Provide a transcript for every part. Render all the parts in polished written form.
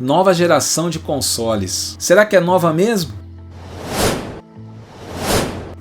Nova geração de consoles. Será que é nova mesmo?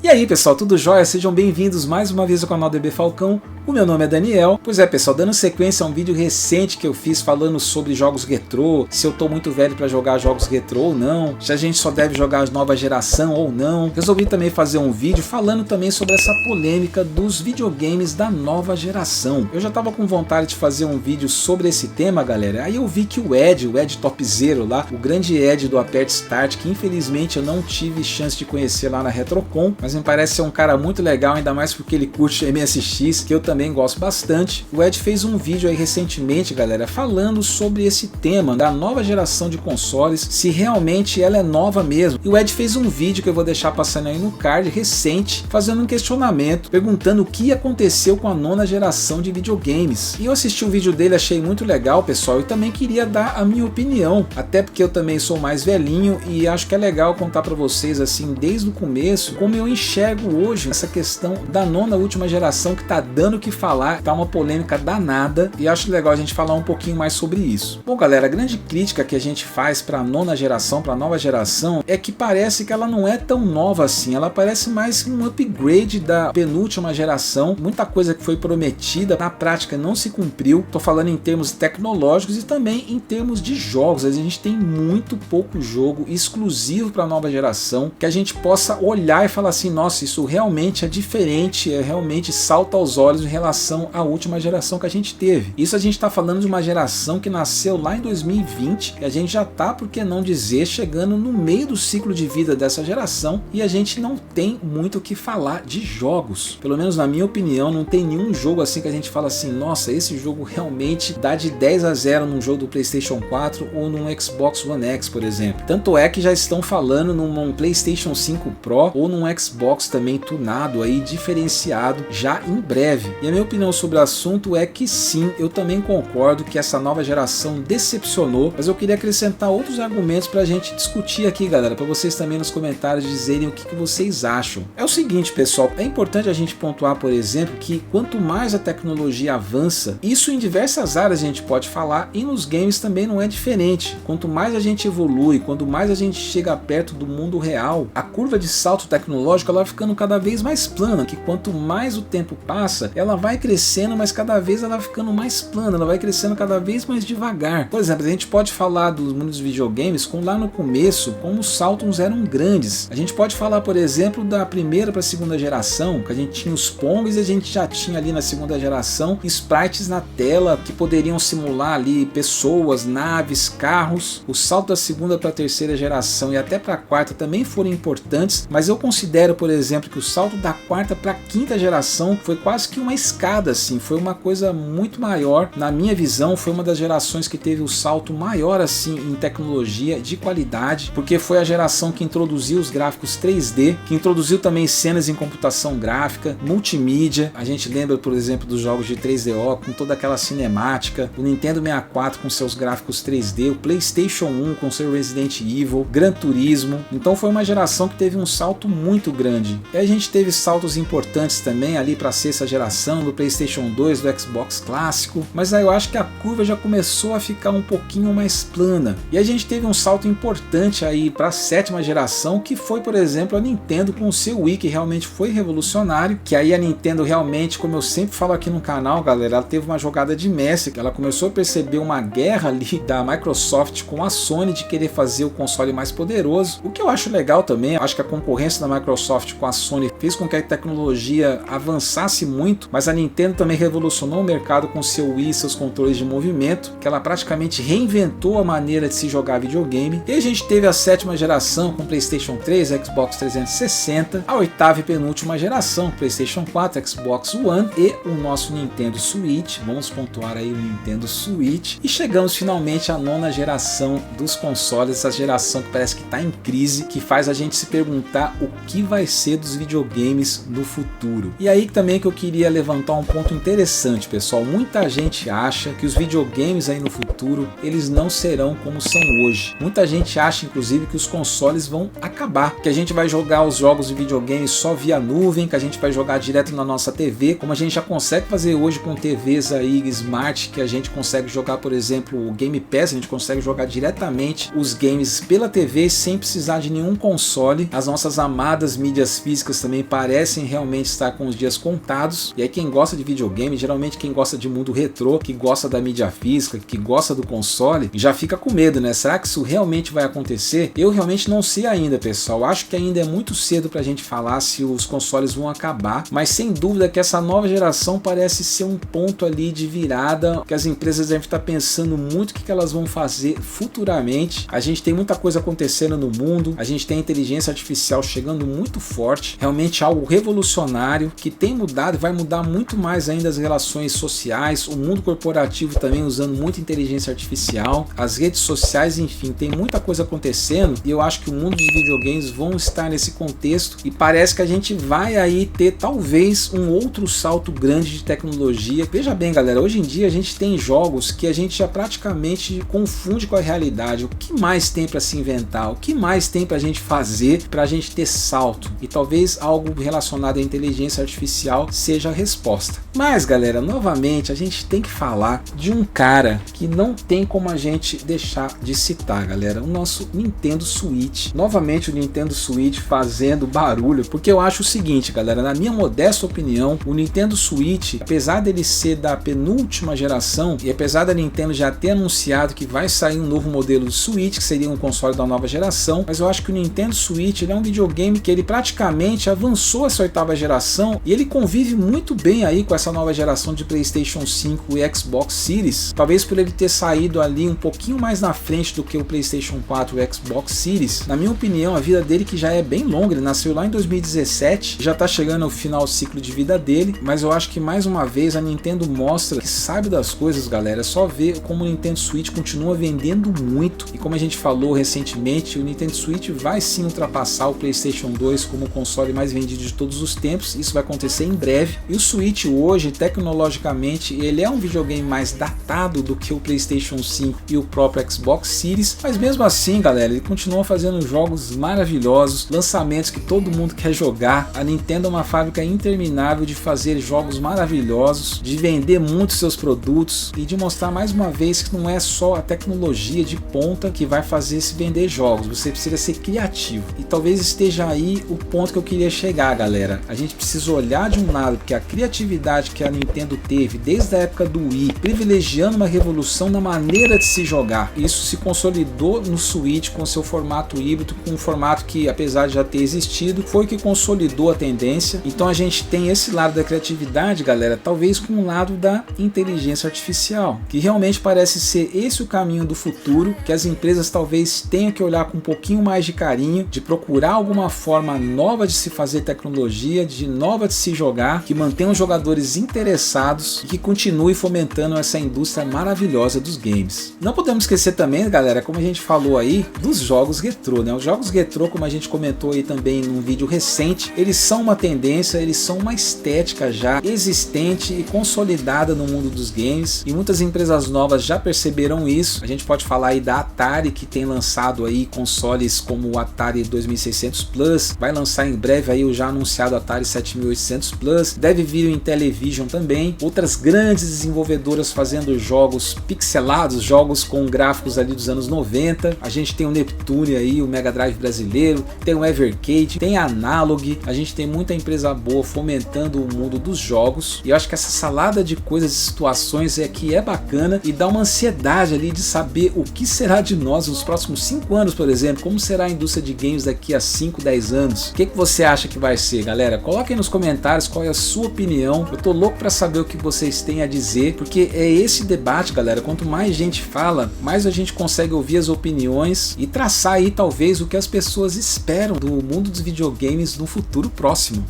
E aí pessoal, tudo jóia? Sejam bem-vindos mais uma vez ao canal DB Falcão. O meu nome é Daniel. Pois é pessoal, dando sequência a um vídeo recente que eu fiz falando sobre jogos retrô, se eu tô muito velho para jogar jogos retrô ou não, se a gente só deve jogar a nova geração ou não. Resolvi também fazer um vídeo falando também sobre essa polêmica dos videogames da nova geração. Eu já tava com vontade de fazer um vídeo sobre esse tema, galera. Aí eu vi que o Ed Topzera lá, o grande Ed do Aperte Start, que infelizmente eu não tive chance de conhecer lá na Retrocon, mas me parece ser um cara muito legal, ainda mais porque ele curte MSX, que eu também gosto bastante. O Ed fez um vídeo aí recentemente, galera, falando sobre esse tema da nova geração de consoles, se realmente ela é nova mesmo. E o Ed fez um vídeo que eu vou deixar passando aí no card recente, fazendo um questionamento, perguntando o que aconteceu com a nona geração de videogames. E eu assisti o vídeo dele, achei muito legal, pessoal, e também queria dar a minha opinião, até porque eu também sou mais velhinho e acho que é legal contar para vocês assim, desde o começo, como eu enxergo hoje essa questão da nona última geração que tá dando o que falar, tá uma polêmica danada, e acho legal a gente falar um pouquinho mais sobre isso. Bom galera, a grande crítica que a gente faz para a nona geração, para a nova geração, é que parece que ela não é tão nova assim, ela parece mais um upgrade da penúltima geração. Muita coisa que foi prometida na prática não se cumpriu. Tô falando em termos tecnológicos e também em termos de jogos. A gente tem muito pouco jogo exclusivo para a nova geração que a gente possa olhar e falar assim, nossa, isso realmente é diferente, realmente salta aos olhos em relação à última geração que a gente teve. Isso a gente está falando de uma geração que nasceu lá em 2020, e a gente já tá, por que não dizer, chegando no meio do ciclo de vida dessa geração, e a gente não tem muito o que falar de jogos. Pelo menos na minha opinião, não tem nenhum jogo assim que a gente fala assim, nossa, esse jogo realmente dá de 10-0 num jogo do PlayStation 4 ou num Xbox One X, por exemplo. Tanto é que já estão falando num PlayStation 5 Pro ou num Xbox também tunado aí, diferenciado, já em breve. E a minha opinião sobre o assunto é que sim, eu também concordo que essa nova geração decepcionou, mas eu queria acrescentar outros argumentos pra gente discutir aqui, galera, para vocês também nos comentários dizerem o que vocês acham. É o seguinte, pessoal, é importante a gente pontuar, por exemplo, que quanto mais a tecnologia avança, isso em diversas áreas a gente pode falar, e nos games também não é diferente. Quanto mais a gente evolui, quanto mais a gente chega perto do mundo real, a curva de salto tecnológico ela vai ficando cada vez mais plana, que quanto mais o tempo passa, ela vai crescendo, mas cada vez ela vai ficando mais plana, ela vai crescendo cada vez mais devagar. Por exemplo, a gente pode falar dos mundos dos videogames com lá no começo, como os saltos eram grandes. A gente pode falar, por exemplo, da primeira para a segunda geração, que a gente tinha os Pongs e a gente já tinha ali na segunda geração sprites na tela que poderiam simular ali pessoas, naves, carros. O salto da segunda para a terceira geração e até para a quarta também foram importantes, mas eu considero, por exemplo, que o salto da quarta para a quinta geração foi quase que uma escada assim, foi uma coisa muito maior. Na minha visão, foi uma das gerações que teve o salto maior assim em tecnologia de qualidade, porque foi a geração que introduziu os gráficos 3D, que introduziu também cenas em computação gráfica, multimídia. A gente lembra, por exemplo, dos jogos de 3DO com toda aquela cinemática, o Nintendo 64 com seus gráficos 3D, o PlayStation 1 com seu Resident Evil, Gran Turismo. Então foi uma geração que teve um salto muito grande. E a gente teve saltos importantes também ali para a sexta geração, do PlayStation 2, do Xbox clássico, mas aí eu acho que a curva já começou a ficar um pouquinho mais plana. E a gente teve um salto importante aí para a sétima geração, que foi, por exemplo, a Nintendo com o seu Wii, que realmente foi revolucionário, que aí a Nintendo realmente, como eu sempre falo aqui no canal, galera, ela teve uma jogada de mestre, que ela começou a perceber uma guerra ali da Microsoft com a Sony de querer fazer o console mais poderoso, o que eu acho legal também. Eu acho que a concorrência da Microsoft com a Sony fez com que a tecnologia avançasse muito, mas a Nintendo também revolucionou o mercado com seu Wii e seus controles de movimento, que ela praticamente reinventou a maneira de se jogar videogame. E a gente teve a sétima geração com PlayStation 3, Xbox 360, a oitava e penúltima geração, PlayStation 4, Xbox One e o nosso Nintendo Switch. Vamos pontuar aí o Nintendo Switch. E chegamos finalmente à nona geração dos consoles, essa geração que parece que está em crise, que faz a gente se perguntar o que vai ser dos videogames no futuro. E aí também que eu queria levantar um ponto interessante, pessoal. Muita gente acha que os videogames aí no futuro, eles não serão como são hoje. Muita gente acha, inclusive, que os consoles vão acabar, que a gente vai jogar os jogos de videogame só via nuvem, que a gente vai jogar direto na nossa TV, como a gente já consegue fazer hoje com TVs aí smart, que a gente consegue jogar, por exemplo, o Game Pass, a gente consegue jogar diretamente os games pela TV sem precisar de nenhum console. As nossas amadas mídias físicas também parecem realmente estar com os dias contados. E aí quem gosta de videogame, geralmente quem gosta de mundo retrô, que gosta da mídia física, que gosta do console, já fica com medo, né? Será que isso realmente vai acontecer? Eu realmente não sei ainda, pessoal. Acho que ainda é muito cedo pra gente falar se os consoles vão acabar, mas sem dúvida que essa nova geração parece ser um ponto ali de virada, que as empresas devem estar pensando muito o que elas vão fazer futuramente. A gente tem muita coisa acontecendo no mundo, a gente tem a inteligência artificial chegando muito forte, realmente algo revolucionário, que tem mudado e vai mudar muito mais ainda as relações sociais, o mundo corporativo também usando muita inteligência artificial, as redes sociais, enfim, tem muita coisa acontecendo e eu acho que o mundo dos videogames vão estar nesse contexto e parece que a gente vai aí ter talvez um outro salto grande de tecnologia. Veja bem, galera, hoje em dia a gente tem jogos que a gente já praticamente confunde com a realidade. O que mais tem para se inventar? O que mais tem para a gente fazer para a gente ter salto? E talvez algo relacionado à inteligência artificial seja a resposta. Mas, galera, novamente a gente tem que falar de um cara que não tem como a gente deixar de citar, galera, o nosso Nintendo Switch. Novamente o Nintendo Switch fazendo barulho, porque eu acho o seguinte, galera, na minha modesta opinião, o Nintendo Switch, apesar dele ser da penúltima geração e apesar da Nintendo já ter anunciado que vai sair um novo modelo do Switch, que seria um console da nova geração, mas eu acho que o Nintendo Switch ele é um videogame que ele praticamente avançou essa oitava geração e ele convive muito bem aí com essa nova geração de PlayStation 5 e Xbox Series, talvez por ele ter saído ali um pouquinho mais na frente do que o PlayStation 4 e o Xbox Series. Na minha opinião, a vida dele que já é bem longa, ele nasceu lá em 2017, já tá chegando ao final do ciclo de vida dele, mas eu acho que mais uma vez a Nintendo mostra que sabe das coisas, galera. É só ver como o Nintendo Switch continua vendendo muito e como a gente falou recentemente, o Nintendo Switch vai sim ultrapassar o PlayStation 2 como o console mais vendido de todos os tempos. Isso vai acontecer em breve. E o Switch hoje, tecnologicamente, ele é um videogame mais datado do que o PlayStation 5 e o próprio Xbox Series, mas mesmo assim, galera, ele continua fazendo jogos maravilhosos, lançamentos que todo mundo quer jogar. A Nintendo é uma fábrica interminável de fazer jogos maravilhosos, de vender muito seus produtos e de mostrar mais uma vez que não é só a tecnologia de ponta que vai fazer se vender jogos, você precisa ser criativo. E talvez esteja aí o ponto que eu queria chegar, galera. A gente precisa olhar de um lado porque a criatividade que a Nintendo teve desde a época do Wii, privilegiando uma revolução na maneira de se jogar. Isso se consolidou no Switch com seu formato híbrido, com um formato que, apesar de já ter existido, foi que consolidou a tendência. Então a gente tem esse lado da criatividade, galera, talvez com o lado da inteligência artificial, que realmente parece ser esse o caminho do futuro, que as empresas talvez tenham que olhar com um pouquinho mais de carinho, de procurar alguma forma nova de se fazer tecnologia, de nova de se jogar, que mantenha os jogadores interessados e que continue fomentando essa indústria maravilhosa dos games. Não podemos esquecer também, galera, como a gente falou aí, dos jogos retrô, né? Os jogos retrô, como a gente comentou aí também num vídeo recente, eles são uma tendência, eles são uma estética já existente e consolidada no mundo dos games e muitas empresas novas já perceberam isso. A gente pode falar aí da Atari, que tem lançado aí consoles como o Atari 2600 Plus, vai lançar em breve aí o já anunciado Atari 7800 Plus, deve vir o Intellivision também, outras grandes desenvolvedoras fazendo jogos pixelados, jogos com gráficos ali dos anos 90, a gente tem o Neptune aí, o Mega Drive brasileiro, tem o Evercade, tem a Analog, a gente tem muita empresa boa fomentando o mundo dos jogos e eu acho que essa salada de coisas e situações é que é bacana e dá uma ansiedade ali de saber o que será de nós nos próximos 5 anos, por exemplo, como será a indústria de games daqui a 5, 10 anos, o que você acha que vai ser, galera? Coloque aí nos comentários qual é a sua opinião, eu tô louco para saber o que vocês têm a dizer, porque é esse debate, galera, quanto mais gente fala, mais a gente consegue ouvir as opiniões e traçar aí talvez o que as pessoas esperam do mundo dos videogames no futuro próximo.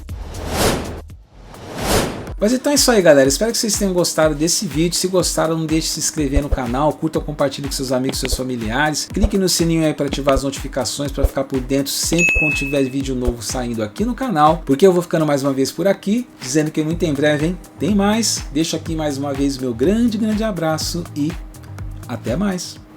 Mas então é isso aí, galera, espero que vocês tenham gostado desse vídeo. Se gostaram, não deixe de se inscrever no canal, curta, compartilhe com seus amigos, seus familiares, clique no sininho aí para ativar as notificações para ficar por dentro sempre quando tiver vídeo novo saindo aqui no canal, porque eu vou ficando mais uma vez por aqui, dizendo que muito em breve, hein, tem mais. Deixo aqui mais uma vez meu grande abraço e até mais.